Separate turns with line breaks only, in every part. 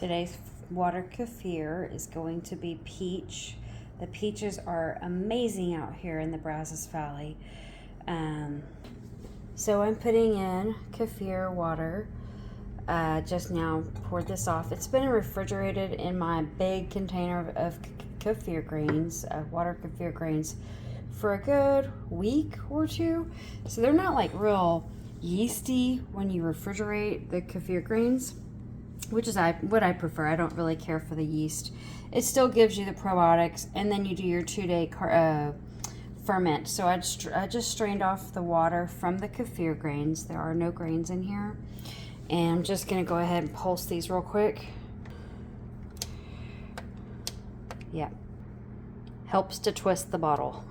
Today's water kefir is going to be peach. The peaches are amazing out here in the Brazos Valley. So I'm putting in kefir water. Just now poured this off. It's been refrigerated in my big container of kefir grains, water kefir grains, for a good week or two. So they're not like real yeasty when you refrigerate the kefir grains, which is what I prefer. I don't really care for the yeast. It still gives you the probiotics, and then you do your 2-day ferment. So I just strained off the water from the kefir grains. There are no grains in here. And I'm just going to go ahead and pulse these real quick. Yeah. Helps to twist the bottle.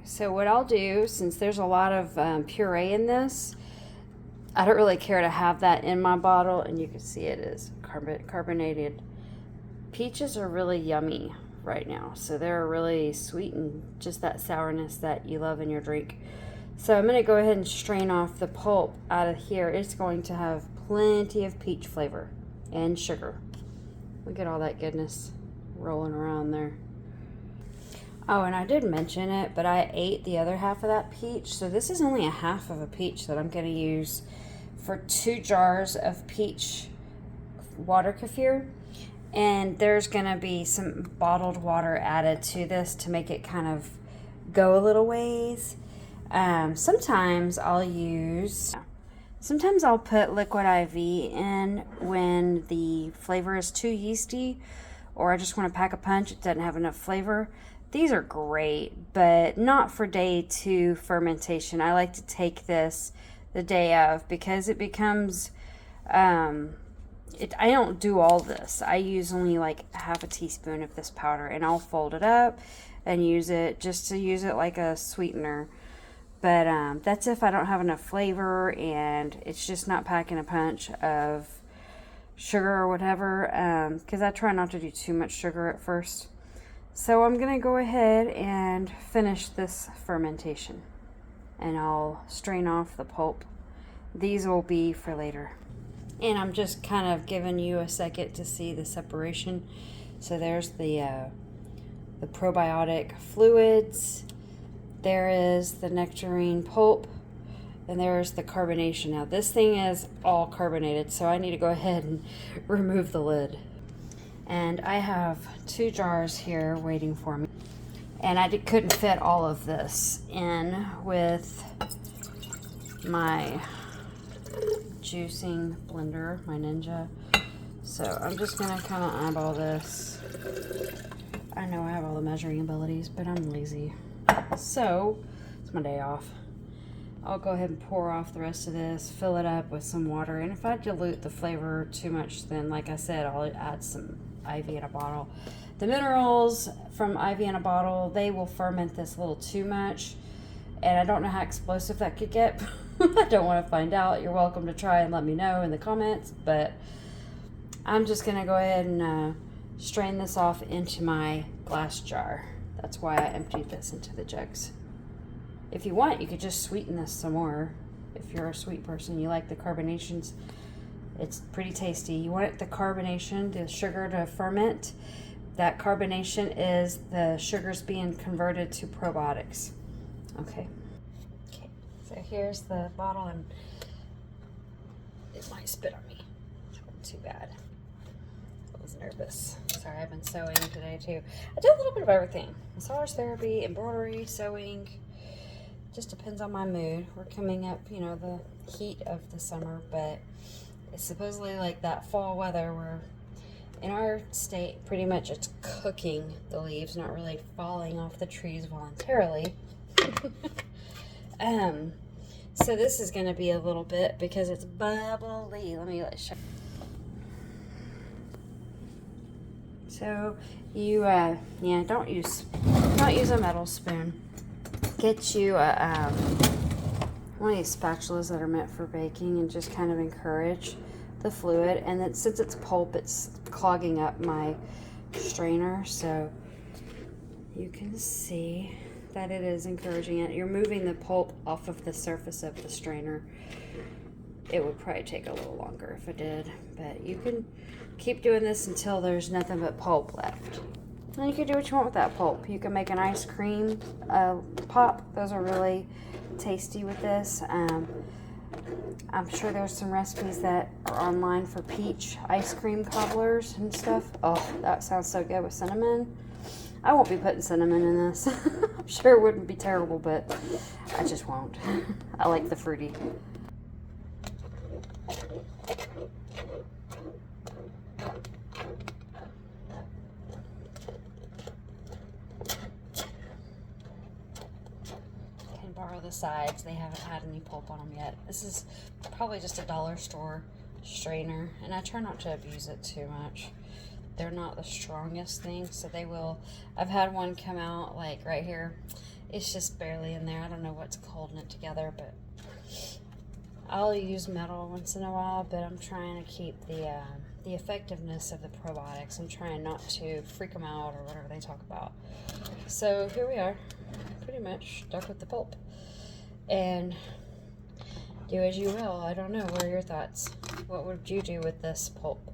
So what I'll do, since there's a lot of puree in this, I don't really care to have that in my bottle, and you can see it is carbonated. Peaches are really yummy right now, so they're really sweet and just that sourness that you love in your drink. So I'm going to go ahead and strain off the pulp out of here. It's going to have plenty of peach flavor and sugar. Look at all that goodness rolling around there. Oh, and I did mention it, but I ate the other half of that peach. So this is only a half of a peach that I'm going to use for 2 jars of peach water kefir. And there's going to be some bottled water added to this to make it kind of go a little ways. Sometimes I'll put liquid IV in when the flavor is too yeasty, or I just want to pack a punch, it doesn't have enough flavor. These are great, but not for day 2 fermentation. I like to take this the day of because it becomes, I don't do all this. I use only like half a teaspoon of this powder, and I'll fold it up and use it like a sweetener. But that's if I don't have enough flavor and it's just not packing a punch of sugar or whatever, because I try not to do too much sugar at first. So I'm going to go ahead and finish this fermentation, and I'll strain off the pulp. These will be for later. And I'm just kind of giving you a second to see the separation. So there's the probiotic fluids. There is the nectarine pulp, and there's the carbonation. Now this thing is all carbonated, so I need to go ahead and remove the lid. And I have 2 jars here waiting for me. And I couldn't fit all of this in with my juicing blender, my Ninja. So I'm just going to kind of eyeball this. I know I have all the measuring abilities, but I'm lazy. So, it's my day off. I'll go ahead and pour off the rest of this, fill it up with some water. And if I dilute the flavor too much, then like I said, I'll add some IV in a bottle. The minerals from IV in a bottle, they will ferment this a little too much, and I don't know how explosive that could get. I don't want to find out. You're welcome to try and let me know in the comments, but I'm just going to go ahead and strain this off into my glass jar. That's why I emptied this into the jugs. If you want, you could just sweeten this some more. If you're a sweet person, you like the carbonations, it's pretty tasty. You want the carbonation, the sugar to ferment. That carbonation is the sugars being converted to probiotics. Okay, so here's the bottle, and it might spit on me. It wasn't too bad. I was nervous. Sorry, I've been sewing today too. I do a little bit of everything. Massage therapy, embroidery, sewing. Just depends on my mood. We're coming up, the heat of the summer, but it's supposedly like that fall weather where in our state pretty much it's cooking the leaves, not really falling off the trees voluntarily. So this is going to be a little bit because it's bubbly. Let me show you. So you don't use a metal spoon. Get you one of these spatulas that are meant for baking, and just kind of encourage the fluid. And then since it's pulp, it's clogging up my strainer, so you can see that it is encouraging it. You're moving the pulp off of the surface of the strainer. It would probably take a little longer if it did, but you can keep doing this until there's nothing but pulp left. And you can do what you want with that pulp. You can make an ice cream pop. Those are really tasty with this. I'm sure there's some recipes that are online for peach ice cream cobblers and stuff. Oh, that sounds so good with cinnamon. I won't be putting cinnamon in this. I'm sure it wouldn't be terrible, but I just won't. I like the fruity. Can borrow the sides. They haven't had any pulp on them yet. This is probably just a dollar store strainer, and I try not to abuse it too much. They're not the strongest thing, so they will. I've had one come out like right here. It's just barely in there. I don't know what's holding it together, but I'll use metal once in a while. But I'm trying to keep the effectiveness of the probiotics. I'm trying not to freak them out or whatever they talk about. So here we are, pretty much stuck with the pulp. And do as you will. I don't know. What are your thoughts? What would you do with this pulp?